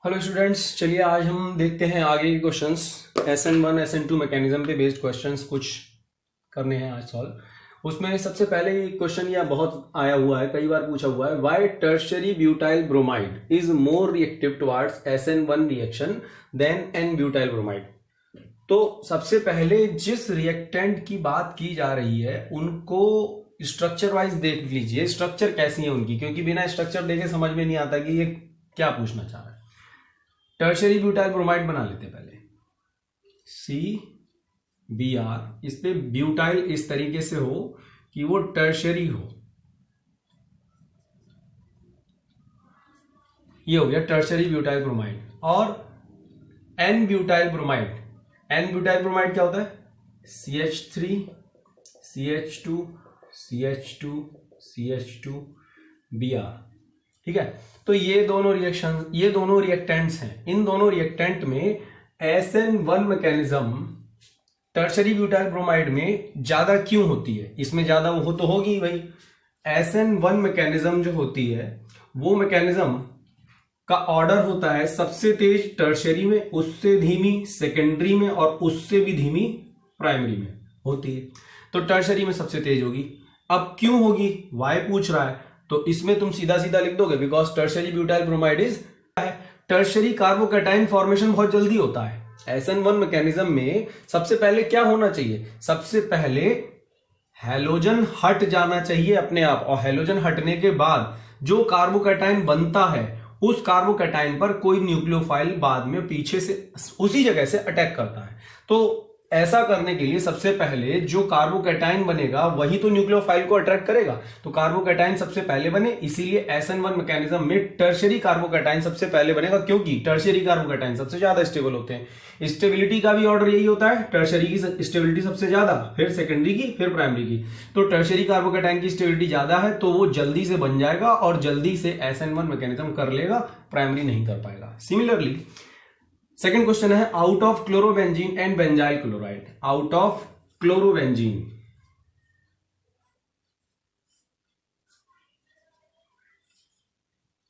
Hello students, चलिए आज हम देखते हैं आगे के क्वेश्चंस। SN1 SN2 मैकेनिज्म पे बेस्ड क्वेश्चंस कुछ करने हैं आज सॉल्व। उसमें सबसे पहले ये क्वेश्चन या बहुत आया हुआ है, कई बार पूछा हुआ है, why tertiary butyl bromide is more reactive towards SN1 reaction then N butyl bromide. तो सबसे पहले जिस रिएक्टेंट की बात की जा रही है उनको स्ट्रक्चर वाइज देख लीजिए, स्ट्रक्चर कैसी है उनकी, क्योंकि बिना स्ट्रक्चर देखे समझ में नहीं आता कि ये क्या पूछना चाह रहा है। टर्शियरी ब्यूटाइल ब्रोमाइड बना लेते हैं पहले, CBr। इस पे ब्यूटाइल इस तरीके से हो कि वो टर्शियरी हो, ये हो गया टर्शियरी ब्यूटाइल ब्रोमाइड। और N butyl bromide, N butyl bromide क्या होता है? CH3 CH2 CH2 CH2 Br। ठीक है, तो ये दोनों रिएक्टेंट्स हैं। इन दोनों रिएक्टेंट में SN1 mechanism tertiary butyl bromide में ज्यादा क्यों होती है? इसमें ज्यादा वो तो होगी भाई। SN1 मैकेनिज्म जो होती है वो मैकेनिज्म का ऑर्डर होता है सबसे तेज टर्शियरी में, उससे धीमी सेकेंडरी में और उससे भी धीमी प्राइमरी में होती है। तो टर्शियरी में सबसे तेज होगी। अब क्यों होगी, वाई पूछ रहा है, तो इसमें तुम सीधा सीधा लिख दोगे because tertiary butyl bromide is tertiary carbocation formation बहुत जल्दी होता है। SN1 मैकेनिज्म में सबसे पहले क्या होना चाहिए? सबसे पहले हैलोजन हट जाना चाहिए अपने आप, और हैलोजन हटने के बाद जो कार्बोकैटायन बनता है उस कार्बोकैटायन पर कोई न्यूक्लियोफाइल बाद में पीछे से उसी जगह से अटैक करता है। तो ऐसा करने के लिए सबसे पहले जो कार्बोकैटायन बनेगा वही तो न्यूक्लियोफाइल को अट्रैक्ट करेगा, तो कार्बोकैटायन सबसे पहले बने। इसीलिए SN1 मैकेनिज्म में टर्शियरी कार्बोकैटायन सबसे पहले बनेगा, क्योंकि टर्शियरी कार्बोकैटायन सबसे ज्यादा स्टेबल होते हैं। स्टेबिलिटी का भी ऑर्डर यही होता है, टर्शियरी की स्टेबिलिटी सबसे ज्यादा, फिर सेकेंडरी की, फिर प्राइमरी की। तो टर्शियरी कार्बोकैटायन की स्टेबिलिटी ज्यादा है तो वो जल्दी से बन जाएगा और जल्दी से SN1 मैकेनिज्म कर लेगा, प्राइमरी नहीं कर पाएगा। सिमिलरली सेकेंड क्वेश्चन है, out of chlorobenzene and benzyl chloride. Out of chlorobenzene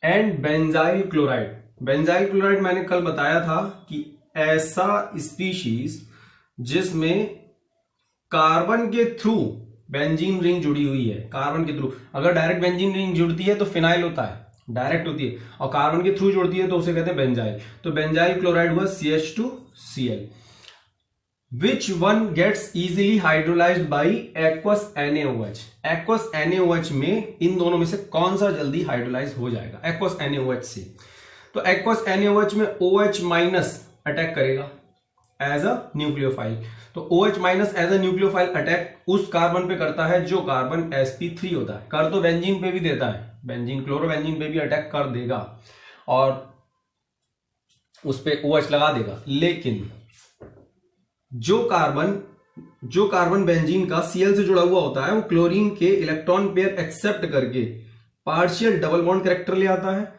and benzyl chloride. Benzyl chloride मैंने कल बताया था कि ऐसा स्पीशीज जिसमें कार्बन के थ्रू बेंजीन रिंग जुड़ी हुई है। कार्बन के थ्रू, अगर डायरेक्ट बेंजीन रिंग जुड़ती है तो फिनाइल होता है, डायरेक्ट होती है, और कार्बन के थ्रू जुड़ती है तो उसे कहते हैं बेंजाइल। तो बेंजाइल क्लोराइड हुआ CH2Cl। Which one gets easily hydrolysed by aqueous NaOH। Aqueous NaOH में इन दोनों में से कौन सा जल्दी हाइड्रोलाइज हो जाएगा? एक्वस NaOH से। तो एक्वस NaOH में OH माइनस अटैक करेगा एज अ न्यूक्लियोफाइल। तो OH minus as a nucleophile attack उस कार्बन पे करता है जो कार्बन sp3 होता है। कर तो बेंजीन पे भी देता है, बेंजीन क्लोरोबेंजीन पे भी अटैक कर देगा और उस पे OH लगा देगा। लेकिन जो कार्बन बेंजीन का Cl से जुड़ा हुआ होता है वो क्लोरीन के इलेक्ट्रॉन पेयर एक्सेप्ट करके पार्शियल डबल बॉन्ड कैरेक्टर ले आता है।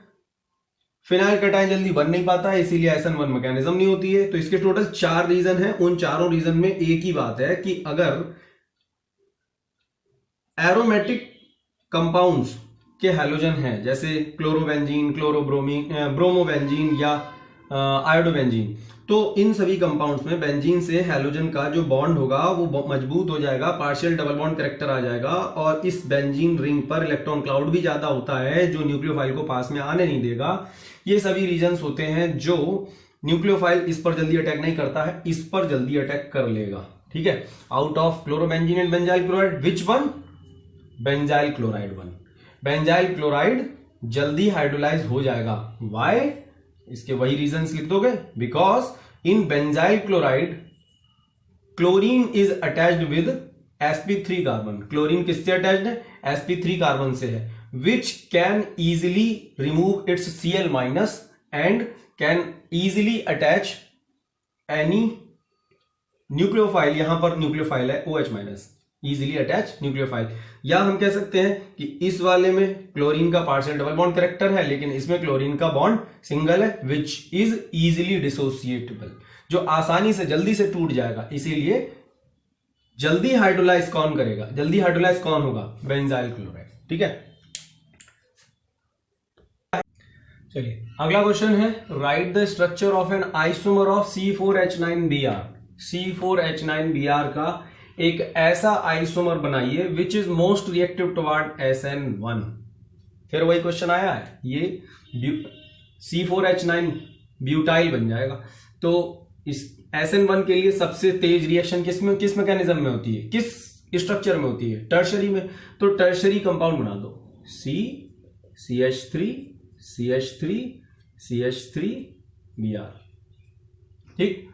फिनाइल कटायन जल्दी बन नहीं पाता है, इसीलिए SN1 मैकेनिज्म नहीं होती है। तो इसके टोटल 4 रीजन है। उन चारों रीजन में एक ही बात है कि अगर एरोमेटिक कंपाउंड्स के हैलोजन है, जैसे क्लोरोबेंजीन, ब्रोमोबेंजीन या आयोडोबेंजीन, तो इन सभी कंपाउंड्स में बेंजीन से हैलोजन का जो बॉन्ड होगा वो मजबूत हो जाएगा, पार्शियल डबल बॉन्ड कैरेक्टर आ जाएगा, और इस बेंजीन रिंग पर इलेक्ट्रॉन क्लाउड भी ज्यादा होता है जो न्यूक्लियोफाइल को पास में आने नहीं देगा। ये सभी रीजंस होते हैं जो न्यूक्लियोफाइल इस पर जल्दी अटैक नहीं करता है, इस पर जल्दी अटैक कर लेगा। ठीक है, out of chlorobenzene and benzyl chloride which one? Benzyl chloride one. Benzyl chloride जल्दी हाइड्रोलाइज हो जाएगा। वाई? इसके वही रीजंस लिख दोगे, because in benzyl chloride chlorine is attached with sp3 carbon. Chlorine किससे अटैच्ड है? sp3 कार्बन से है, which can easily remove it's Cl minus and can easily attach any nucleophile. यहां पर न्यूक्लियोफाइल है OH minus, easily attach nucleophile. या हम कह सकते हैं कि इस वाले में क्लोरीन का पार्शियल डबल बॉन्ड कैरेक्टर है, लेकिन इसमें क्लोरीन का बॉन्ड सिंगल है, विच इज इजिली डिसोसिएटेबल, जो आसानी से जल्दी से टूट जाएगा। इसीलिए जल्दी हाइड्रोलाइज कौन करेगा? जल्दी हाइड्रोलाइज कौन होगा? Benzyl chloride. ठीक है, चलिए अगला क्वेश्चन है, write the structure of an isomer of C4H9Br। C4H9Br का एक ऐसा आइसोमर बनाइए which is most reactive toward SN1। फिर वही क्वेश्चन आया है, ये C4H9 ब्यूटाइल बन जाएगा। तो इस SN1 के लिए सबसे तेज रिएक्शन किस मैकेनिज्म में होती है, किस स्ट्रक्चर में होती है, टर्शरी में। तो टर्शरी कंपाउंड बना दो, CH3 CH3 CH3 Br। ठीक,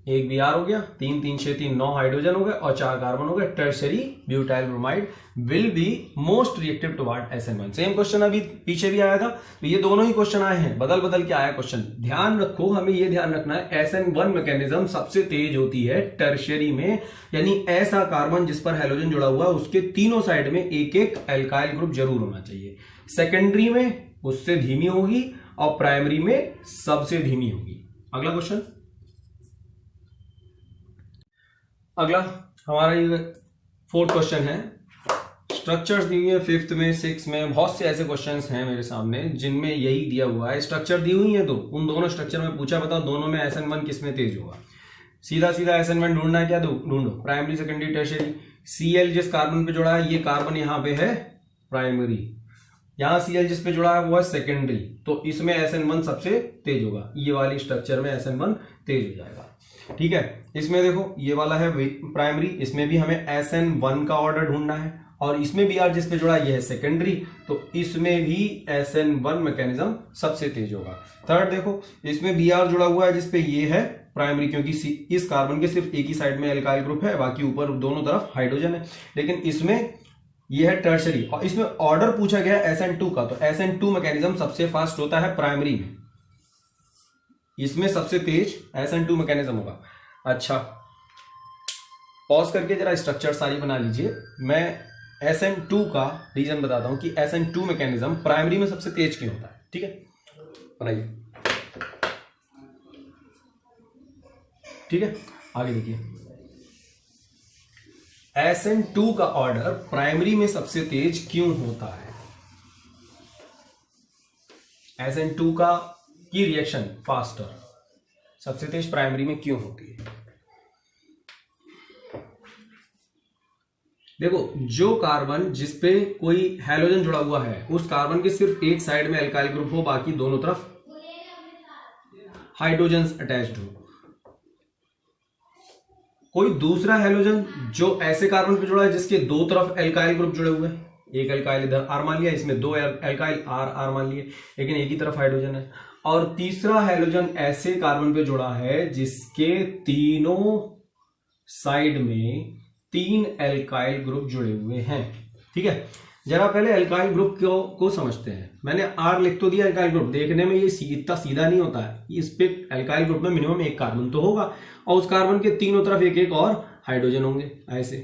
एक Br हो गया, 3 3 6 3 9 हाइड्रोजन हो गए और 4 कार्बन हो गए। Tertiary butyl bromide will be most reactive toward SN1। Same question अभी पीछे भी आया था, तो ये दोनों ही क्वेश्चन आए हैं, बदल बदल के आया क्वेश्चन। ध्यान रखो, हमें ये ध्यान रखना है SN1 मैकेनिज्म सबसे तेज होती है टर्शरी में, यानी ऐसा कार्बन जिस पर हैलोजन जुड़ा हुआ है उसके तीनों साइड में एक एक एल्काइल ग्रुप जरूर होना चाहिए। सेकेंडरी में उससे धीमी होगी और प्राइमरी में सबसे धीमी होगी। अगला क्वेश्चन, अगला हमारा ये 4th क्वेश्चन है। स्ट्रक्चर्स दी हुई है 5th में 6th में, बहुत से ऐसे क्वेश्चंस हैं मेरे सामने जिनमें यही दिया हुआ है। स्ट्रक्चर दी हुई है, तो उन दोनों स्ट्रक्चर में पूछा बताओ दोनों में SN1 किसमें तेज होगा। सीधा सीधा SN1 ढूंढना है, क्या ढूंढो, प्राइमरी सेकेंडरी टर्शियरी। Cl जिस कार्बन पे जुड़ा है, ये कार्बन यहां पे है प्राइमरी, यहां Cl जिस पे जुड़ा है वो है सेकेंडरी, तो इसमें SN1 सबसे तेज होगा। ये वाली स्ट्रक्चर में SN1 तेज हो जाएगा। ठीक है, इसमें देखो ये वाला है प्राइमरी, इसमें भी हमें SN1 का ऑर्डर ढूंढना है, और इसमें Br जिस पे जुड़ा ये है सेकेंडरी, तो इसमें भी SN1 मैकेनिज्म सबसे तेज होगा। थर्ड देखो, इसमें Br जुड़ा हुआ है जिस पे ये है प्राइमरी, क्योंकि इस कार्बन के सिर्फ एक ही साइड में एल्काइल ग्रुप है, बाकी ऊपर दोनों तरफ हाइड्रोजन है। लेकिन इसमें ये है टर्शरी, और इसमें ऑर्डर पूछा गया है SN2 का, तो SN2 मैकेनिज्म सबसे फास्ट होता है प्राइमरी में, इसमें सबसे तेज SN2 मैकेनिज्म होगा। अच्छा, पॉज करके जरा स्ट्रक्चर सारी बना लीजिए। मैं SN2 का रीजन बताता हूं कि SN2 मैकेनिज्म प्राइमरी में सबसे तेज क्यों होता है। ठीक है, बनाइए। ठीक है, आगे देखिए, SN2 का ऑर्डर प्राइमरी में सबसे तेज क्यों होता है। SN2 की रिएक्शन फास्टर सबसे तेज प्राइमरी में क्यों होती है। देखो, जो कार्बन जिसपे कोई हैलोजन जुड़ा हुआ है, उस कार्बन के सिर्फ एक साइड में एल्काइल ग्रुप हो, बाकी दोनों तरफ हाइड्रोजन्स अटैच्ड हो। कोई दूसरा हैलोजन जो ऐसे कार्बन पे जुड़ा है जिसके दो तरफ एल्काइल ग्रुप जुड़े हुए हैं, एक एल्काइल इधर R मान लिया, इसमें दो एल्काइल R मान लिए, लेकिन एक ही तरफ हाइड्रोजन है। और तीसरा हैलोजन ऐसे कार्बन पे जुड़ा है जिसके तीनों साइड में 3 एल्काइल ग्रुप जुड़े हुए हैं। ठीक है, जरा पहले एल्काइल ग्रुप को समझते हैं। मैंने R लिख तो दिया, एल्काइल ग्रुप देखने में ये इतना सीधा नहीं होता है। इस पे एल्काइल ग्रुप में मिनिमम एक कार्बन तो होगा, और उस कार्बन के तीनों तरफ एक एक और हाइड्रोजन होंगे ऐसे।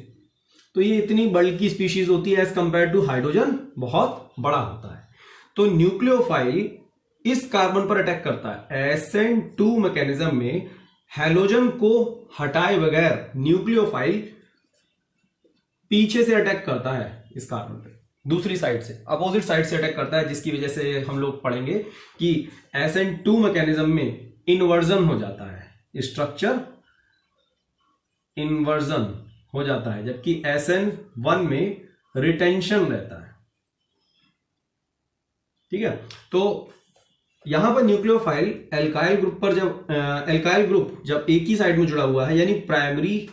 तो ये इतनी बल्की स्पीशीज होती है, एज कंपेयर टू हाइड्रोजन बहुत बड़ा होता है। तो न्यूक्लियोफाइल इस कार्बन पर अटैक करता है। SN2 मैकेनिज्म में हैलोजन को हटाए बगैर न्यूक्लियोफाइल पीछे से अटैक करता है इस कार्बन पे, दूसरी साइड से, अपोजिट साइड से अटैक करता है, जिसकी वजह से हम लोग पढ़ेंगे कि SN2 मैकेनिज्म में इन्वर्जन हो जाता है, स्ट्रक्चर इन्वर्जन हो जाता है, जबकि SN1 में रिटेंशन रहता है। ठीक है, तो यहां पर न्यूक्लियोफाइल एल्काइल ग्रुप जब एक ही साइड में जुड़ा हुआ है, यानी प्राइमरी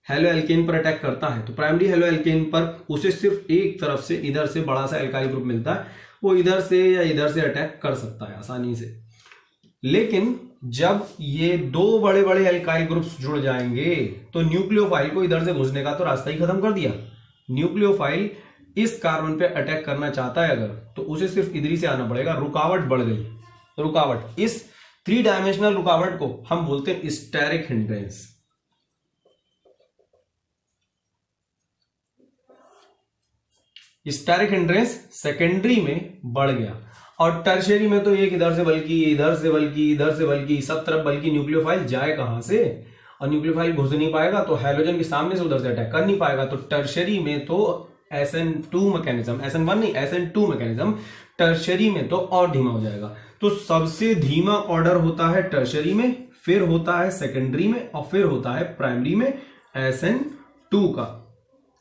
हेलो एल्केन पर अटैक करता है, तो प्राइमरी हेलो एल्केन पर उसे सिर्फ एक तरफ से, इधर से बड़ा सा एल्काइल ग्रुप मिलता है, वो इधर से या इधर से अटैक कर सकता है आसानी से। लेकिन जब ये दो बड़े बड़े एल्काइल ग्रुप्स जुड़ जाएंगे, तो न्यूक्लियोफाइल को इधर से घुसने का तो रास्ता ही खत्म कर दिया। न्यूक्लियोफाइल इस कार्बन पे अटैक करना चाहता है अगर, तो उसे सिर्फ इधर ही से आना पड़ेगा। रुकावट बढ़ गई, रुकावट, इस 3 डायमेंशनल रुकावट को हम बोलते हैं steric hindrance. Steric hindrance secondary में बढ़ गया, और टर्शियरी में तो एक इधर से बल्कि, इधर से बल्कि, इधर से बल्कि, सब तरफ बल्कि, न्यूक्लियोफाइल जाए कहां से, और न्यूक्लियोफाइल घुस नहीं पाएगा, तो हैलोजन के सामने से उधर से अटैक कर नहीं पाएगा। तो टर्शियरी में तो SN2 मैकेनिज्म, SN1 नहीं, SN2 मैकेनिज्म टर्शरी में तो और धीमा हो जाएगा। तो सबसे धीमा ऑर्डर होता है टर्शरी में, फिर होता है सेकेंडरी में और फिर होता है प्राइमरी में SN2 का।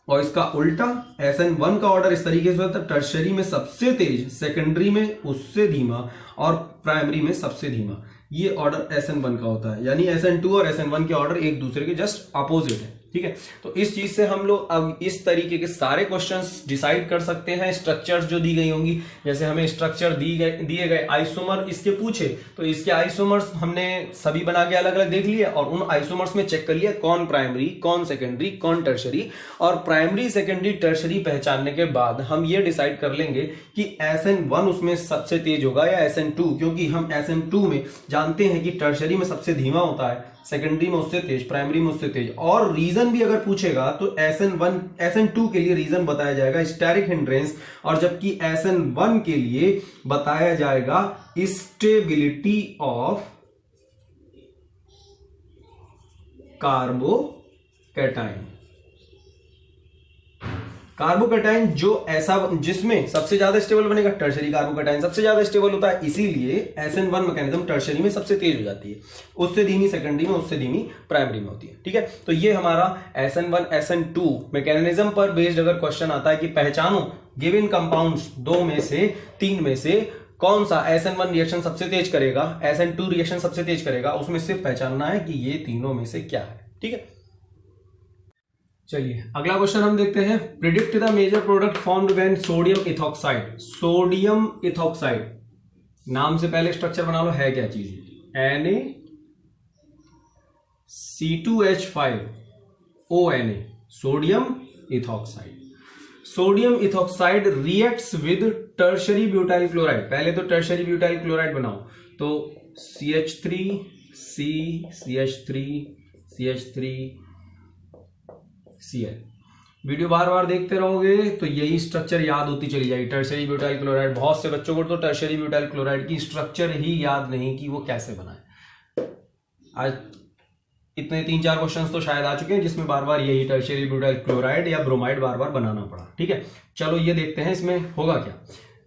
और इसका उल्टा SN1 का ऑर्डर इस तरीके से होता है, टर्शरी में सबसे तेज, सेकेंडरी में उससे धीमा और प्राइमरी में सबसे धीमा। ये ऑर्डर SN1 का होता है, यानी SN2 और SN1 के ऑर्डर एक दूसरे के जस्ट अपोजिट है। ठीक है, तो इस चीज से हम लोग अब इस तरीके के सारे क्वेश्चंस डिसाइड कर सकते हैं। स्ट्रक्चर्स जो दी गई होंगी, जैसे हमें स्ट्रक्चर दिए गए आइसोमर इसके पूछे, तो इसके आइसोमर्स हमने सभी बना के अलग अलग देख लिए और उन आइसोमर्स में चेक कर लिया कौन प्राइमरी, कौन सेकेंडरी, कौन टर्शरी। और प्राइमरी, सेकेंडरी, टर्शरी पहचानने के बाद हम ये डिसाइड कर लेंगे कि SN1 उसमें सबसे तेज होगा या SN2, क्योंकि हम SN2 में जानते हैं कि टर्शरी में सबसे धीमा होता है, सेकेंडरी में उससे तेज, प्राइमरी में उससे तेज। और रीजन भी अगर पूछेगा तो SN2 के लिए रीजन बताया जाएगा स्टेरिक हिंड्रेंस, और जबकि SN1 के लिए बताया जाएगा स्टेबिलिटी ऑफ कार्बोकैटायन। कार्बोकैटायन जो ऐसा जिसमें सबसे ज्यादा स्टेबल बनेगा, टर्शरी कार्बोकैटायन सबसे ज्यादा स्टेबल होता है, इसीलिए SN1 मैकेनिज्म टर्शरी में सबसे तेज हो जाती है, उससे धीमी सेकेंडरी में, उससे धीमी प्राइमरी में होती है। ठीक है, तो ये हमारा SN1 SN2 मैकेनिज्म पर बेस्ड अगर क्वेश्चन आता है कि पहचानो गिवन कंपाउंड्स 2 में से 3 में से कौन सा SN1 रिएक्शन सबसे तेज करेगा, SN2 रिएक्शन सबसे तेज करेगा, उसमें सिर्फ पहचानना है कि ये तीनों में से क्या है। ठीक है, चलिए अगला क्वेश्चन हम देखते हैं। Predict the major product formed when sodium ethoxide. Sodium ethoxide, नाम से पहले स्ट्रक्चर बना लो, है क्या चीज, Na(C2H5ONa), sodium ethoxide. Sodium ethoxide reacts with tertiary butyl chloride. पहले तो टर्शरी ब्यूटाइल क्लोराइड बनाओ, तो CH3C CH3CH3 Cl। वीडियो बार बार देखते रहोगे तो यही स्ट्रक्चर याद होती चली जाएगी, टर्शरी ब्यूटाइल क्लोराइड। बहुत से बच्चों को तो टर्शरी ब्यूटाइल क्लोराइड की स्ट्रक्चर ही याद नहीं कि वो कैसे बना है। आज इतने 3-4 क्वेश्चंस तो शायद आ चुके हैं जिसमें बार बार यही टर्शरी ब्यूटाइल क्लोराइड या ब्रोमाइड बार बार बनाना पड़ा। ठीक है, चलो ये देखते हैं इसमें होगा क्या।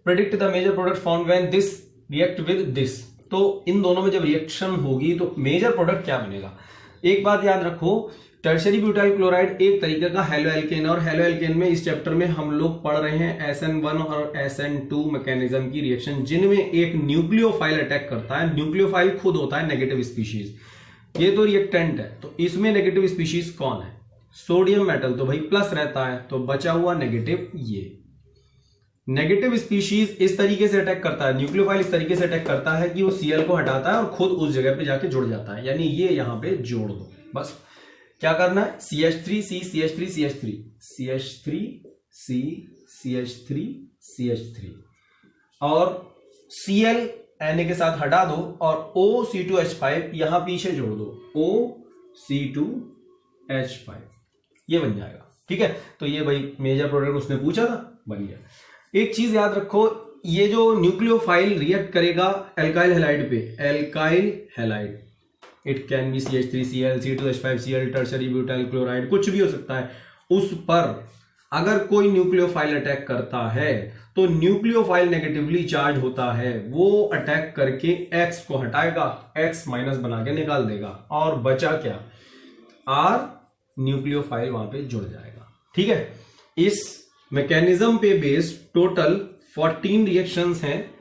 Predict the major product formed when this react with this. तो इन दोनों में जब रिएक्शन होगी तो मेजर प्रोडक्ट क्या बनेगा। एक बात याद रखो, टर्शरी ब्यूटाइल क्लोराइड एक तरीके का हेलो एल्केन, और हेलो एल्केन में इस चैप्टर में हम लोग पढ़ रहे हैं SN1 और SN2 मैकेनिज्म की रिएक्शन, जिनमें एक न्यूक्लियोफाइल अटैक करता है। न्यूक्लियोफाइल खुद होता है नेगेटिव स्पीशीज, ये तो रिएक्टेंट है। तो इसमें नेगेटिव स्पीशीज कौन है, सोडियम मेटल, तो भाई प्लस रहता है, तो बचा हुआ नेगेटिव। ये नेगेटिव स्पीशीज इस तरीके से अटैक करता है, न्यूक्लियोफाइल इस तरीके से अटैक करता है कि वो Cl को हटाता है और खुद उस जगह पे जाके जुड़ जाता है, यानी ये यहां पे जोड़ दो। बस क्या करना है, CH3C CH3 CH3 CH3C CH3 CH3 और Cl Na के साथ हटा दो और OC2H5 यहां पीछे जोड़ दो, OC2H5 ये बन जाएगा। ठीक है, तो ये भाई मेजर प्रोडक्ट उसने पूछा था, बन गया। एक चीज याद रखो, ये जो न्यूक्लियोफाइल रिएक्ट करेगा एल्काइल हैलाइड पे, alkyl halide, it can be CH3Cl C2H5Cl tertiary butyl chloride, कुछ भी हो सकता है। उस पर अगर कोई न्यूक्लियोफाइल अटैक करता है तो न्यूक्लियोफाइल नेगेटिवली चार्ज होता है, वो अटैक करके X को हटाएगा, X माइनस बना के निकाल देगा, और बचा क्या, R न्यूक्लियोफाइल वहां पे जुड़ जाएगा। ठीक है, इस मैकेनिज्म पे बेस्ड टोटल 14 रिएक्शंस हैं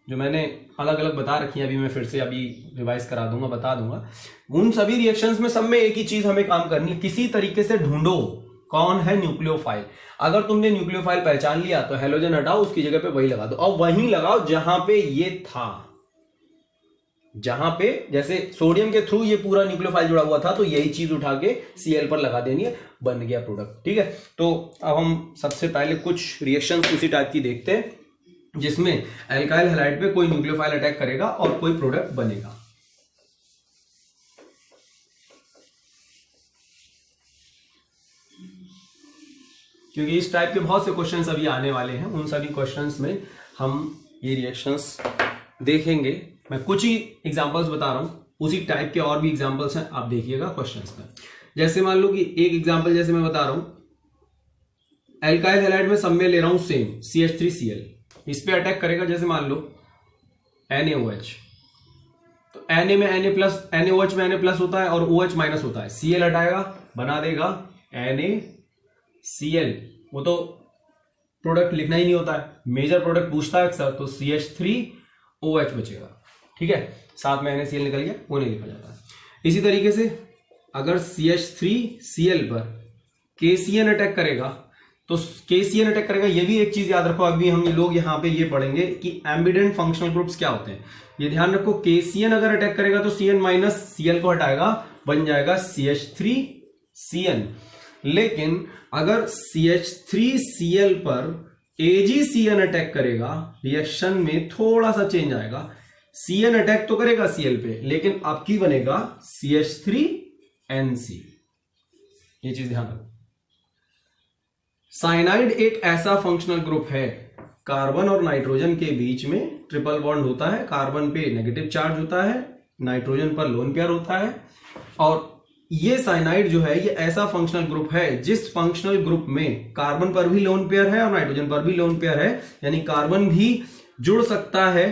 जो मैंने अलग अलग बता रखी है। अभी मैं फिर से अभी रिवाइज करा दूंगा, बता दूंगा। उन सभी रिएक्शंस में सब में एक ही चीज हमें काम करनी है, किसी तरीके से ढूंढो कौन है न्यूक्लियोफाइल। अगर तुमने न्यूक्लियोफाइल पहचान लिया तो हेलोजन हटाओ, उसकी जगह पे वही लगा दो, और वहीं लगाओ जहां पे ये था, जहां पे जैसे सोडियम के थ्रू ये पूरा न्यूक्लियोफाइल जुड़ा हुआ था, तो यही चीज उठा के Cl पर लगा देनी है, बन गया प्रोडक्ट। ठीक है, तो अब हम सबसे पहले कुछ रिएक्शंस उसी टाइप की देखते हैं जिसमें एल्काइल हैलाइड पे कोई न्यूक्लियोफाइल अटैक करेगा और कोई प्रोडक्ट बनेगा। क्योंकि इस टाइप के बहुत से क्वेश्चंस अभी आने वाले हैं, उन सभी क्वेश्चंस में हम ये रिएक्शंस देखेंगे। मैं कुछ ही एग्जांपल्स बता रहा हूं, उसी टाइप के और भी एग्जांपल्स हैं, आप देखिएगा क्वेश्चंस में। जैसे मान लो कि एक एग्जांपल जैसे मैं बता रहा हूं, एल्काइल हैलाइड में सब में ले रहा हूं सेम CH3Cl, इस पे अटैक करेगा, जैसे मान लो NaOH, तो Na में Na प्लस, NaOH में Na प्लस होता है और OH माइनस होता है, Cl हटाएगा बना देगा NaCl। वो तो प्रोडक्ट लिखना ही नहीं होता है, मेजर प्रोडक्ट पूछता है अक्सर, तो CH3OH बचेगा। ठीक है, साथ में NaCl निकल गया, वो नहीं लिखा जाता। इसी तरीके से अगर CH3Cl पर KCN अटैक करेगा तो KCN अटैक करेगा। ये भी एक चीज याद रखो, अभी हम लोग यहाँ पे ये पढ़ेंगे कि एम्बिडेंट फंक्शनल ग्रुप्स क्या होते हैं, ये ध्यान रखो। KCN अगर अटैक करेगा तो CN माइनस Cl को हटाएगा, बन जाएगा CH3CN। लेकिन अगर CH3Cl पर AgCN अटैक करेगा, रिएक्शन में थोड़ा सा चेंज आएगा। CN अटैक तो करेगा Cl पे, लेकिन अब की बनेगा CH3NC। ये चीज ध्यान रखो। साइनाइड एक ऐसा फंक्शनल ग्रुप है, कार्बन और नाइट्रोजन के बीच में ट्रिपल बॉन्ड होता है, कार्बन पे नेगेटिव चार्ज होता है, नाइट्रोजन पर लोन पेयर होता है। और ये साइनाइड जो है ये ऐसा फंक्शनल ग्रुप है जिस फंक्शनल ग्रुप में कार्बन पर भी लोन पेयर है और नाइट्रोजन पर भी लोन पेयर है, यानी कार्बन भी जुड़ सकता है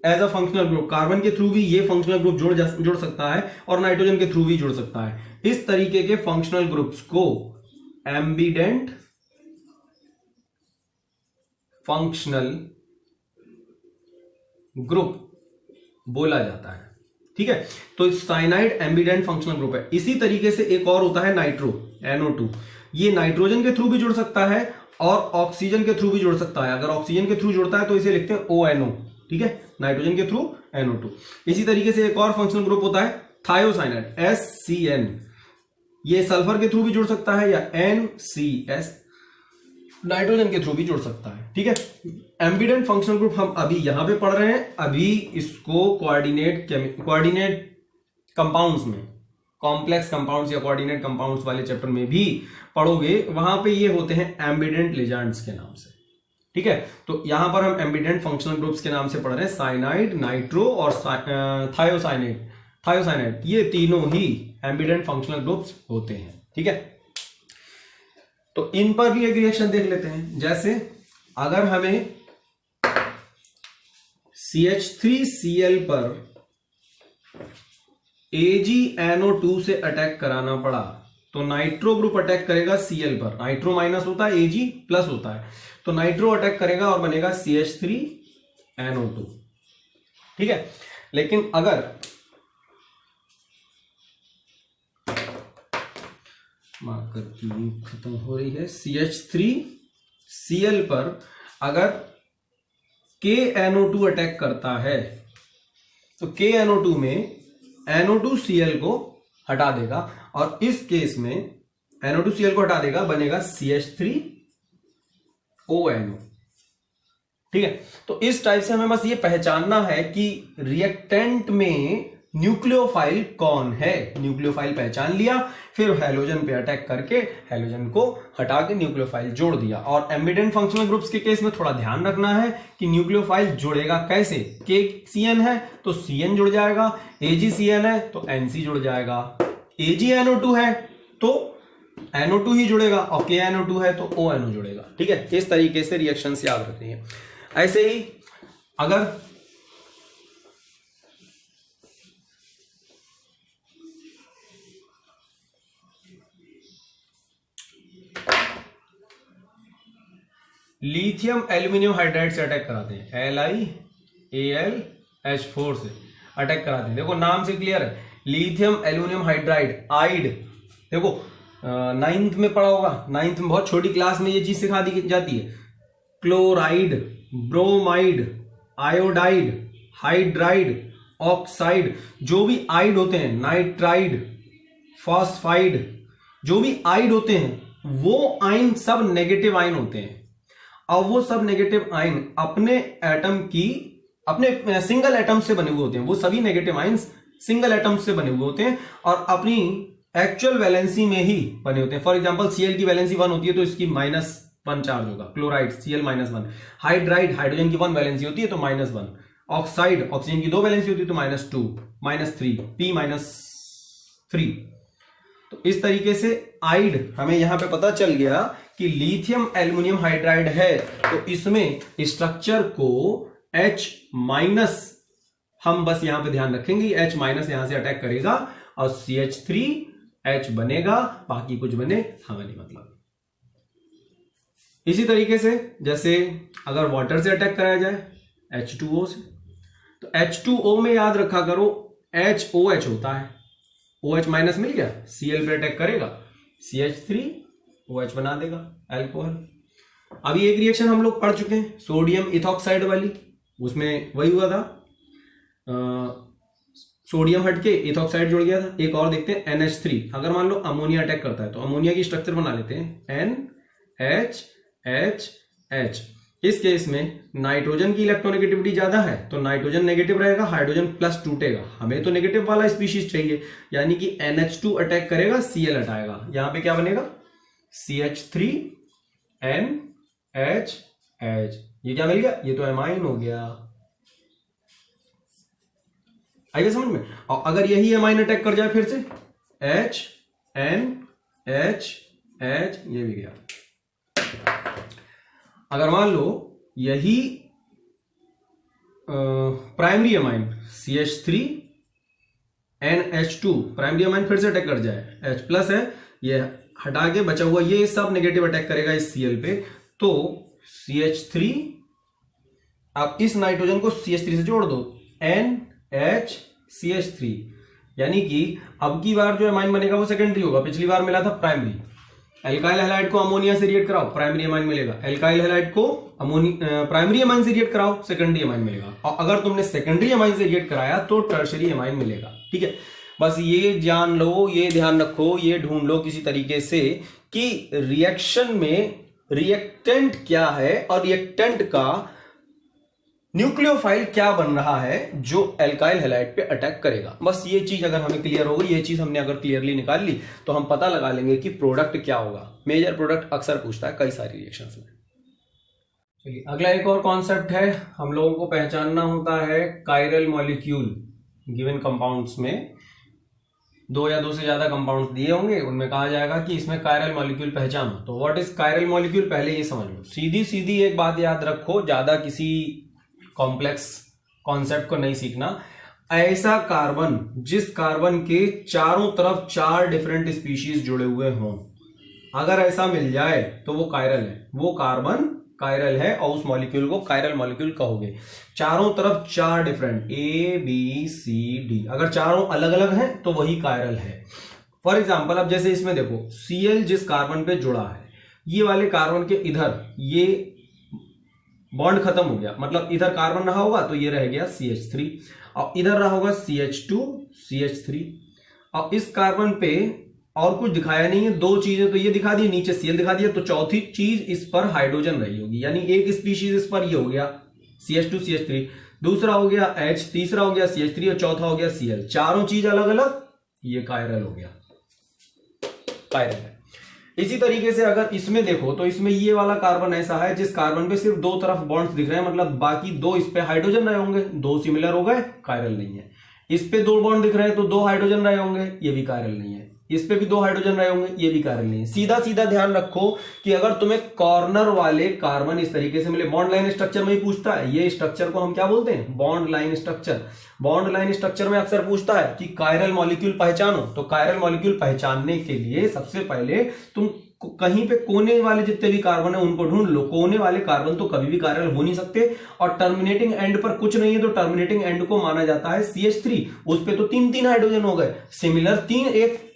as a functional group, carbon के थ्रू भी ये फंक्शनल ग्रुप जुड़ सकता है और नाइट्रोजन के थ्रू भी जुड़ सकता है। इस तरीके के फंक्शनल ग्रुप्स को एम्बिडेंट फंक्शनल ग्रुप बोला जाता है। ठीक है, तो साइनाइड एम्बिडेंट फंक्शनल ग्रुप है। इसी तरीके से एक और होता है नाइट्रो, NO2। ये नाइट्रोजन के थ्रू भी जुड़ सकता है और ऑक्सीजन के थ्रू भी जुड़ सकता है। अगर ऑक्सीजन के थ्रू जुड़ता है तो इसे लिखते हैं ONO। ठीक है, नाइट्रोजन के थ्रू NO2। इसी तरीके से एक और फंक्शनल ग्रुप होता है थायोसाइनाइड, SCN। ये सल्फर के थ्रू भी जुड़ सकता है या NCS, नाइट्रोजन के थ्रू भी जुड़ सकता है। ठीक है, एम्बिडेंट फंक्शनल ग्रुप हम अभी यहां पे पढ़ रहे हैं। अभी इसको कोऑर्डिनेट कंपाउंड्स में, कॉम्प्लेक्स कंपाउंड्स या कोऑर्डिनेट कंपाउंड्स वाले चैप्टर में भी पढ़ोगे, वहां पे ये होते हैं एम्बिडेंट लिगैंड्स के नाम से। ठीक है, तो यहां पर हम एम्बिडेंट फंक्शनल ग्रुप्स के नाम से पढ़ रहे हैं, साइनाइड, नाइट्रो और थायोसाइनाइड। ये तीनों ही एम्बिडेंट फंक्शनल ग्रुप्स होते हैं। ठीक है, तो इन पर भी एक रिएक्शन देख लेते हैं। जैसे अगर हमें CH3Cl पर AgNO2 से अटैक कराना पड़ा तो नाइट्रो ग्रुप अटैक करेगा Cl पर, नाइट्रो माइनस होता है, Ag प्लस होता है, तो नाइट्रो अटैक करेगा और बनेगा CH3NO2। ठीक है, लेकिन अगर मार्कर की खत्म हो रही है, CH3Cl पर अगर KNO2 अटैक करता है तो KNO2 में NO2Cl को हटा देगा और इस केस में NO2Cl को हटा देगा, बनेगा CH3ONO। ठीक है, तो इस टाइप से हमें बस ये पहचानना है कि रिएक्टेंट में न्यूक्लियोफाइल कौन है। न्यूक्लियोफाइल पहचान लिया, फिर हैलोजन पे अटैक करके हैलोजन को हटा के न्यूक्लियोफाइल जोड़ दिया। और एम्बिडेंट फंक्शनल ग्रुप्स के केस में थोड़ा ध्यान रखना है कि न्यूक्लियोफाइल जुड़ेगा कैसे। KCN है तो CN जुड़ जाएगा, AgCN है तो NC जुड़ जाएगा, AgNO2 है तो NO2 ही जुड़ेगा और KNO2 है तो ONO जुड़ेगा। ठीक है, इस तरीके से रिएक्शंस याद रखनी है। ऐसे ही अगर लिथियम एल्यूमिनियम हाइड्राइड से अटैक कराते हैं, LiAlH4 से अटैक कराते हैं। देखो नाम से क्लियर है, लिथियम एल्यूमिनियम हाइड्राइड, आइड। देखो 9th में पढ़ा होगा, 9th में बहुत छोटी क्लास में ये चीज सिखा दी जाती है। Chloride, bromide, iodide, hydride, oxide, जो भी आइड होते हैं, नाइट्राइड, फॉस्फाइड, जो भी आइड होते हैं वो आयन सब नेगेटिव आयन होते हैं। अब वो सब नेगेटिव आयन अपने एटम की, अपने सिंगल एटम से बने हुए होते हैं। वो सभी नेगेटिव आयन्स सिंगल एटम से बने हुए होते हैं और अपनी एक्चुअल वैलेंसी में ही बने होते हैं। फॉर एग्जांपल Cl की वैलेंसी 1 होती है तो इसकी -1 चार्ज होगा, क्लोराइड Cl -1, हाइड्राइड, हाइड्रोजन की 1 वैलेंसी होती है तो -1, ऑक्साइड, ऑक्सीजन की 2 वैलेंसी होती है तो -2, -3, P -3। तो इस तरीके से आइड, हमें यहां पे पता चल गया कि लिथियम एल्युमिनियम हाइड्राइड है तो इसमें स्ट्रक्चर को H माइनस, हम बस यहां पे ध्यान रखेंगे H माइनस यहां से अटैक करेगा और CH3H बनेगा, बाकी कुछ बने हमें नहीं मतलब। इसी तरीके से जैसे अगर वाटर से अटैक कराया जाए H2O से, तो H2O में याद रखा करो HOH होता है, OH माइनस मिल गया, Cl पे अटैक करेगा, CH3OH बना देगा अल्कोहल। अभी एक रिएक्शन हम लोग पढ़ चुके हैं सोडियम इथॉक्साइड वाली, उसमें वही हुआ था, सोडियम हट के इथॉक्साइड जुड़ गया था। एक और देखते हैं NH3, अगर मान लो अमोनिया अटैक करता है तो अमोनिया की स्ट्रक्चर बना लेते हैं NHHH। इस केस में नाइट्रोजन की इलेक्ट्रोनेगेटिविटी ज्यादा है तो नाइट्रोजन नेगेटिव रहेगा, हाइड्रोजन प्लस टूटेगा, हमें तो नेगेटिव वाला स्पीशीज चाहिए, यानी कि NH2 अटैक करेगा, Cl हटाएगा, यहां पे क्या बनेगा CH3NHH। ये क्या मिल गया, ये तो एमाइन हो गया, आइए समझ में। और अगर यही एमाइन अटैक कर जाए फिर से HNHH, ये भी गया। अगर मान लो यही primary amine CH3NH2 primary amine फिर से अटैक कर जाए, H प्लस है, ये हटा के बचा हुआ ये सब नेगेटिव अटैक करेगा इस Cl पे, तो CH3, आप इस नाइट्रोजन को CH3 से जोड़ दो NHCH3, यानी कि अब की बार जो अमाइन बनेगा वो सेकेंडरी होगा, पिछली बार मिला था प्राइमरी। एल्काइल हैलाइड को अमोनिया से रिएक्ट कराओ, प्राइमरी अमाइन मिलेगा, एल्काइल हैलाइड को प्राइमरी अमाइन से रिएक्ट कराओ, सेकेंडरी अमाइन मिलेगा, और अगर तुमने सेकेंडरी अमाइन से रिएक्ट कराया तो टर्शरी अमाइन मिलेगा। ठीक है, बस ये जान लो, ये ध्यान रखो, ये ढूंढ लो किसी तरीके से कि रिएक्शन में रिएक्टेंट क्या है और रिएक्टेंट का न्यूक्लियोफाइल क्या बन रहा है जो एल्काइल हैलाइड पे अटैक करेगा। बस ये चीज अगर हमें क्लियर हो गई, ये चीज हमने अगर क्लियरली निकाल ली तो हम पता लगा लेंगे कि प्रोडक्ट क्या होगा। मेजर प्रोडक्ट अक्सर पूछता है कई सारी रिएक्शंस में। चलिए अगला एक और कॉन्सेप्ट है, हम लोगों को पहचानना होता है कायरल मॉलिक्यूल। गिवन कंपाउंड्स में दो या दो से ज्यादा कंपाउंड्स दिए होंगे, उनमें कहा जाएगा कि इसमें कायरल मॉलिक्यूल पहचानो। तो व्हाट इज कायरल मॉलिक्यूल, पहले ये समझ लो। सीधी सीधी एक बात याद रखो, ज्यादा किसी कॉम्प्लेक्स कॉन्सेप्ट को नहीं सीखना। ऐसा कार्बन जिस कार्बन के चारों तरफ 4 डिफरेंट स्पीशीज जुड़े हुए हों, अगर ऐसा मिल जाए तो वो कायरल है, वो कार्बन कायरल है और उस मॉलिक्यूल को कायरल मॉलिक्यूल कहोगे। चारों तरफ 4 डिफरेंट ABCD, अगर चारों अलग अलग हैं तो वही कायरल है। फॉर एग्जाम्पल अब जैसे इसमें देखो Cl जिस कार्बन पे जुड़ा है, ये वाले कार्बन के इधर ये बॉन्ड खत्म हो गया, मतलब इधर कार्बन रहा होगा तो ये रह गया CH3 और इधर रहा होगा CH2 CH3, और इस कार्बन पे और कुछ दिखाया नहीं है, 2 चीजें तो ये दिखा दी, नीचे Cl दिखा दिया, तो चौथी चीज इस पर हाइड्रोजन रही होगी, यानी एक स्पीशीज इस पर ये हो गया CH2 CH3, दूसरा हो गया H, तीसरा हो गया CH3 और चौथा हो गया Cl। चारों चीज अलग अलग, ये कायरल हो गया, कायरल है। इसी तरीके से अगर इसमें देखो तो इसमें ये वाला कार्बन ऐसा है जिस कार्बन पे सिर्फ 2 तरफ बॉन्ड्स दिख रहे हैं, मतलब बाकी 2 इस पे हाइड्रोजन रहे होंगे, 2 सिमिलर हो गए, कायरल नहीं है। इस पे 2 बॉन्ड दिख रहे हैं तो 2 हाइड्रोजन रहे होंगे, ये भी कायरल नहीं है। इस पे भी 2 हाइड्रोजन रहे होंगे, ये भी कायरल नहीं है। सीधा सीधा ध्यान रखो कि अगर तुम्हें कॉर्नर वाले कार्बन इस तरीके से मिले, बॉन्ड लाइन स्ट्रक्चर में ही पूछता है, ये स्ट्रक्चर को हम क्या बोलते हैं, bond line structure. Bond line structure में अक्सर पूछता है कि कायरल मॉलिक्यूल पहचानो, तो कायरल मॉलिक्यूल पहचानने के लिए सबसे पहले तुम कहीं पे कोने वाले जितने भी कार्बन है उनको ढूंढ लो। कोने वाले कार्बन तो कभी भी कायरल हो नहीं सकते, और टर्मिनेटिंग एंड पर कुछ नहीं है तो टर्मिनेटिंग एंड को माना जाता है CH3, उस पे तो 3 हाइड्रोजन हो गए, सिमिलर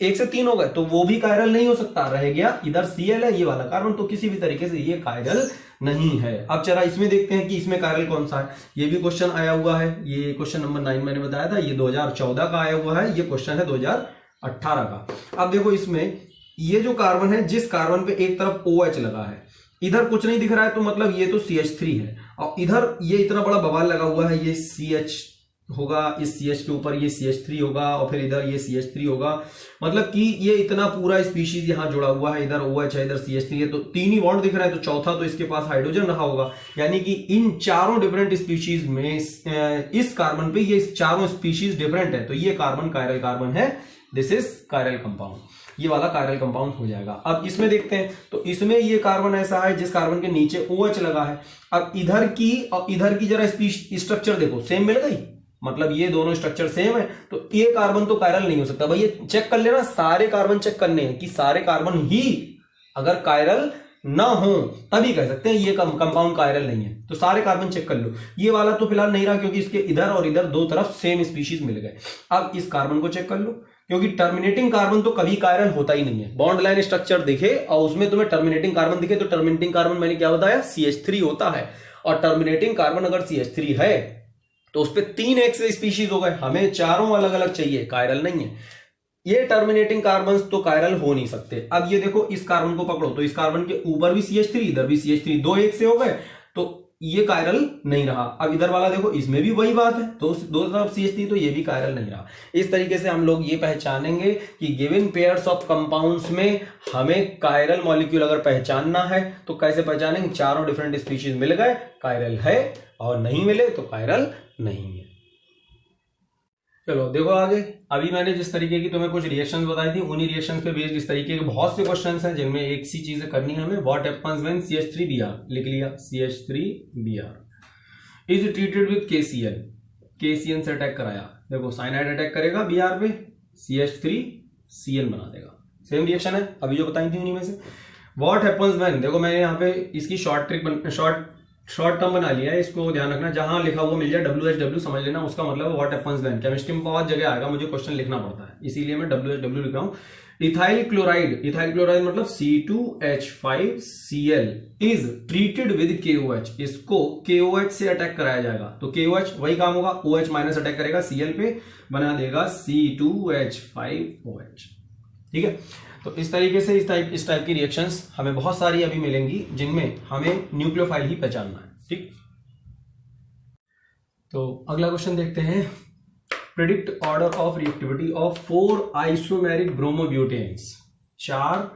1 से 3 हो गए, तो वो भी कायरल नहीं हो सकता, रह गया इधर Cl है ये वाला कार्बन, तो किसी भी तरीके से ये कायरल नहीं है। अब जरा इसमें देखते हैं कि इसमें कायरल कौन सा है। ये भी क्वेश्चन आया हुआ है, ये क्वेश्चन नंबर 9 मैंने बताया था, ये 2014 का आया हुआ है, ये क्वेश्चन है 2018 का। अब देखो इसमें ये जो कार्बन है, जिस कार्बन पे एक तरफ OH लगा है, इधर कुछ नहीं दिख रहा है तो मतलब ये तो CH3 है, और इधर ये इतना बड़ा बवाल लगा हुआ है, ये CH होगा, इस CH के ऊपर ये CH3 होगा और फिर इधर ये CH3 होगा, मतलब कि ये इतना पूरा स्पीशीज यहां जुड़ा हुआ है, इधर OH है, इधर CH3 है, तो 3 ही बॉन्ड दिख रहा है, तो चौथा तो इसके पास हाइड्रोजन रहा होगा, यानी कि इन चारों डिफरेंट स्पीशीज में इस कार्बन पे ये चारों स्पीशीज डिफरेंट है, तो ये कार्बन कायरल कार्बन है दिस इज कायरल कंपाउंड, ये वाला कायरल कंपाउंड हो जाएगा। अब इसमें देखते हैं, तो इसमें ये कार्बन ऐसा है जिस कार्बन के नीचे OH लगा है। अब इधर की और इधर की जरा स्ट्रक्चर देखो, सेम मिल गई, मतलब ये दोनों स्ट्रक्चर सेम है, तो ये कार्बन तो कायरल नहीं हो सकता। भाई ये चेक कर लेना, सारे कार्बन चेक करने हैं कि सारे कार्बन ही अगर कायरल ना हो तभी कह सकते हैं ये कंपाउंड कायरल नहीं है। तो सारे कार्बन चेक कर लो, ये वाला तो फिलहाल नहीं रहा क्योंकि इसके इधर और इधर दो तरफ सेम स्पीशीज मिल गए। अब इस कार्बन को चेक कर लो, क्योंकि टर्मिनेटिंग कार्बन तो कभी कायरल होता ही नहीं है। बॉन्ड लाइन स्ट्रक्चर दिखे और उसमें तुम्हें टर्मिनेटिंग कार्बन दिखे, तो टर्मिनेटिंग कार्बन मैंने क्या बताया, CH3 होता है। और टर्मिनेटिंग कार्बन अगर CH3 है तो उस पर 3 एक से स्पीशीज हो गए, हमें चारों अलग अलग चाहिए, कायरल नहीं है। ये टर्मिनेटिंग कार्बन तो कायरल हो नहीं सकते। अब ये देखो, इस कार्बन को पकड़ो, तो इस कार्बन के ऊपर भी CH3, इधर भी CH3, 2 एक से हो गए, तो ये कायरल नहीं रहा। अब इधर वाला देखो, इसमें भी वही बात है, तो दो तरफ CH3, तो ये भी कायरल नहीं रहा। इस तरीके से हम लोग ये पहचानेंगे कि गिवन पेयर्स ऑफ कंपाउंड्स में हमें कायरल मॉलिक्यूल अगर पहचानना है तो कैसे पहचानेंगे, चारों डिफरेंट स्पीशीज मिल गए कायरल है, और नहीं मिले तो कायरल नहीं है। चलो देखो आगे, अभी मैंने जिस तरीके की तुम्हें कुछ रिएक्शंस बताई थी, उन्हीं रिएक्शंस पे बेस्ड इस तरीके के बहुत से क्वेश्चंस हैं जिनमें एक सी चीजें करनी है हमें। व्हाट हैपेंस व्हेन CH3Br, लिख लिया, CH3Br is treated with KCl, KCl से अटैक कराया, देखो साइनाइड अटैक करेगा Br पे, CH3Cl बना देगा, सेम रिएक्शन है अभी जो बताई थी उन्हीं में से। व्हाट हैपेंस व्हेन, देखो मैंने यहाँ पे इसकी शॉर्ट टर्म बना लिया है, इसको ध्यान रखना, जहां लिखा हुआ मिल जाए WHW समझ लेना, उसका मतलब है व्हाट हैपेंस व्हेन। केमिस्ट्री में बहुत जगह आएगा, मुझे क्वेश्चन लिखना पड़ता है, इसीलिए मैं WHW लिख रहा हूं। इथाइल क्लोराइड मतलब C2H5Cl is treated with KOH, इसको KOH से अटैक कराया जाएगा, तो KOH वही काम होगा, OH माइनस अटैक करेगा Cl पे, बना देगा C2H5OH, ठीक है। तो इस तरीके से इस टाइप की रिएक्शंस हमें बहुत सारी अभी मिलेंगी जिनमें हमें न्यूक्लियोफाइल ही पहचानना है, ठीक। तो अगला क्वेश्चन देखते हैं, predict order of reactivity of 4 isomeric bromobutanes, 4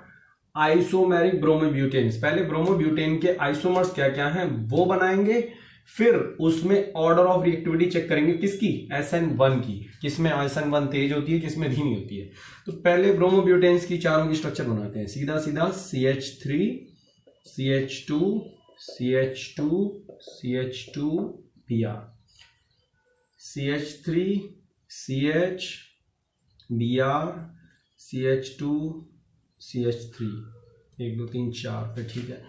isomeric bromobutanes. पहले ब्रोमोब्यूटेन के आइसोमर्स क्या क्या हैं वो बनाएंगे, फिर उसमें ऑर्डर ऑफ रिएक्टिविटी चेक करेंगे, किसकी, SN1 की, किसमें SN1 तेज होती है, किसमें धीमी होती है। तो पहले ब्रोमोब्यूटेन्स की चारों की स्ट्रक्चर बनाते हैं, सीधा सीधा CH3 CH2 CH2 CH2 Br, CH3 CH Br CH2 CH3, 1 2 3 4 पे, ठीक है।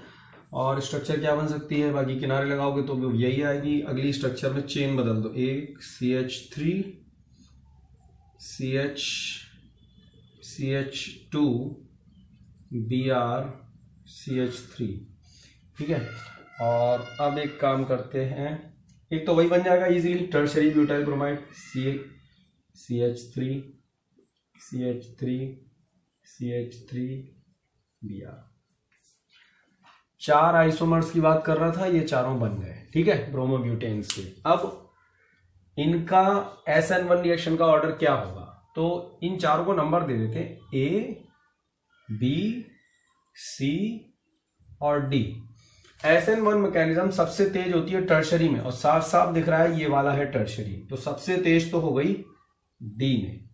और स्ट्रक्चर क्या बन सकती है, बाकी किनारे लगाओगे तो यही आएगी। अगली स्ट्रक्चर में चेन बदल दो, एक CH3 CH2 Br CH3, ठीक है। और अब एक काम करते हैं, एक तो वही बन जाएगा easily, tertiary butyl bromide, CH3 Br। 4 isomers की बात कर रहा था, ये चारों बन गए, ठीक है, ब्रोमोब्यूटेन्स के। अब इनका SN1 रिएक्शन का ऑर्डर क्या होगा, तो इन चारों को नंबर दे देते हैं, A B C और D। SN1 मैकेनिज्म सबसे तेज होती है टर्शरी में, और साफ साफ दिख रहा है ये वाला है टर्शरी, तो सबसे तेज तो हो गई D में।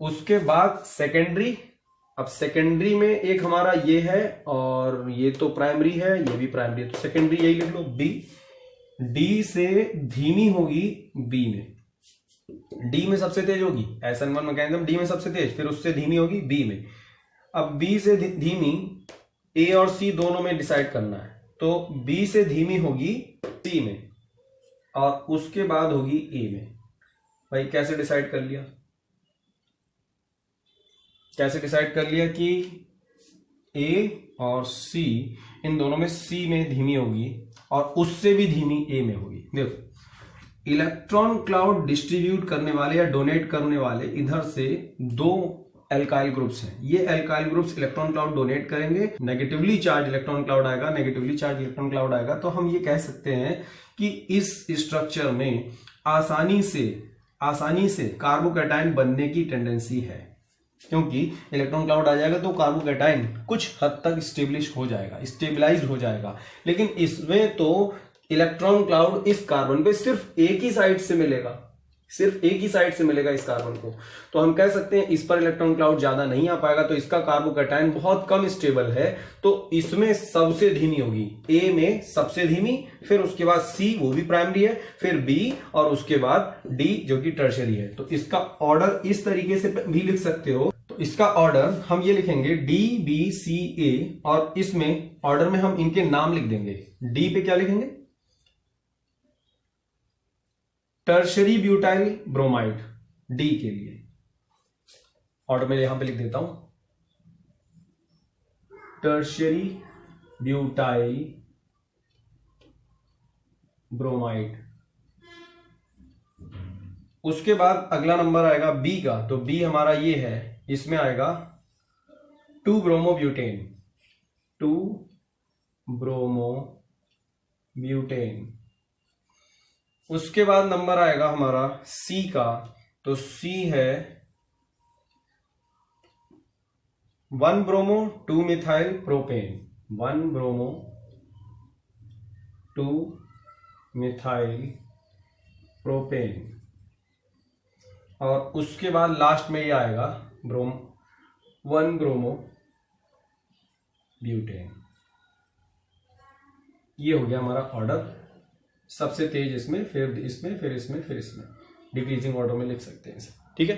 उसके बाद सेकेंडरी, अब सेकेंडरी में एक हमारा ये है और ये तो प्राइमरी है, ये भी प्राइमरी है, तो सेकेंडरी यही लिख लो B। D से धीमी होगी B में, D में सबसे तेज होगी, SN1 मैकेनिज्म D में सबसे तेज, फिर उससे धीमी होगी B में। अब B से धीमी A और C दोनों में डिसाइड करना है, तो B से धीमी होगी C में और उसके बाद होगी A में। भाई कैसे डिसाइड कर लिया, कैसे डिसाइड कर लिया कि A और C, इन दोनों में C में धीमी होगी और उससे भी धीमी A में होगी। देखो, इलेक्ट्रॉन क्लाउड डिस्ट्रीब्यूट करने वाले या डोनेट करने वाले इधर से 2 एल्काइल ग्रुप्स हैं, ये alkyl groups electron cloud donate करेंगे, नेगेटिवली चार्ज इलेक्ट्रॉन क्लाउड आएगा, नेगेटिवली चार्ज इलेक्ट्रॉन क्लाउड आएगा। तो हम ये कह सकते हैं कि इस स्ट्रक्चर में आसानी से कार्बोकैटायन बनने की टेंडेंसी है, क्योंकि इलेक्ट्रॉन क्लाउड आ जाएगा तो कार्बोकैटायन कुछ हद तक स्टेबलाइज हो जाएगा। लेकिन इसमें तो इलेक्ट्रॉन क्लाउड इस कार्बन पे सिर्फ एक ही साइड से मिलेगा, सिर्फ एक ही साइड से मिलेगा इस कार्बन को। तो हम कह सकते हैं इस पर इलेक्ट्रॉन क्लाउड ज्यादा नहीं आ पाएगा, तो इसका कार्बोकैटायन बहुत कम स्टेबल है, तो इसमें सबसे धीमी होगी, ए में सबसे धीमी, फिर उसके बाद सी वो भी प्राइमरी है, फिर बी और उसके बाद डी जो कि टर्शियरी है। तो इसका ऑर्डर इस तरीके से भी लिख सकते हो। तो इसका ऑर्डर हम ये लिखेंगे डी बी सी ए, और इसमें ऑर्डर में हम इनके नाम लिख देंगे। डी पे क्या लिखेंगे? टर्शरी ब्यूटाइल ब्रोमाइड, डी के लिए ऑर्डर में यहां पे लिख देता हूं, टर्शरी ब्यूटाइल ब्रोमाइड। उसके बाद अगला नंबर आएगा बी का, तो बी हमारा ये है, इसमें आएगा 2 ब्रोमोब्यूटेन, 2 ब्रोमोब्यूटेन। उसके बाद नंबर आएगा हमारा सी का, तो सी है 1 bromo 2 methyl propane, 1 bromo 2 methyl propane. और उसके बाद लास्ट में ये आएगा 1 ब्रोमो ब्यूटेन। ये हो गया हमारा ऑर्डर, सबसे तेज इसमें, फिर इसमें, फिर इसमें, फिर इसमें, डिक्रीजिंग ऑर्डर में लिख सकते हैं इसे। ठीक है।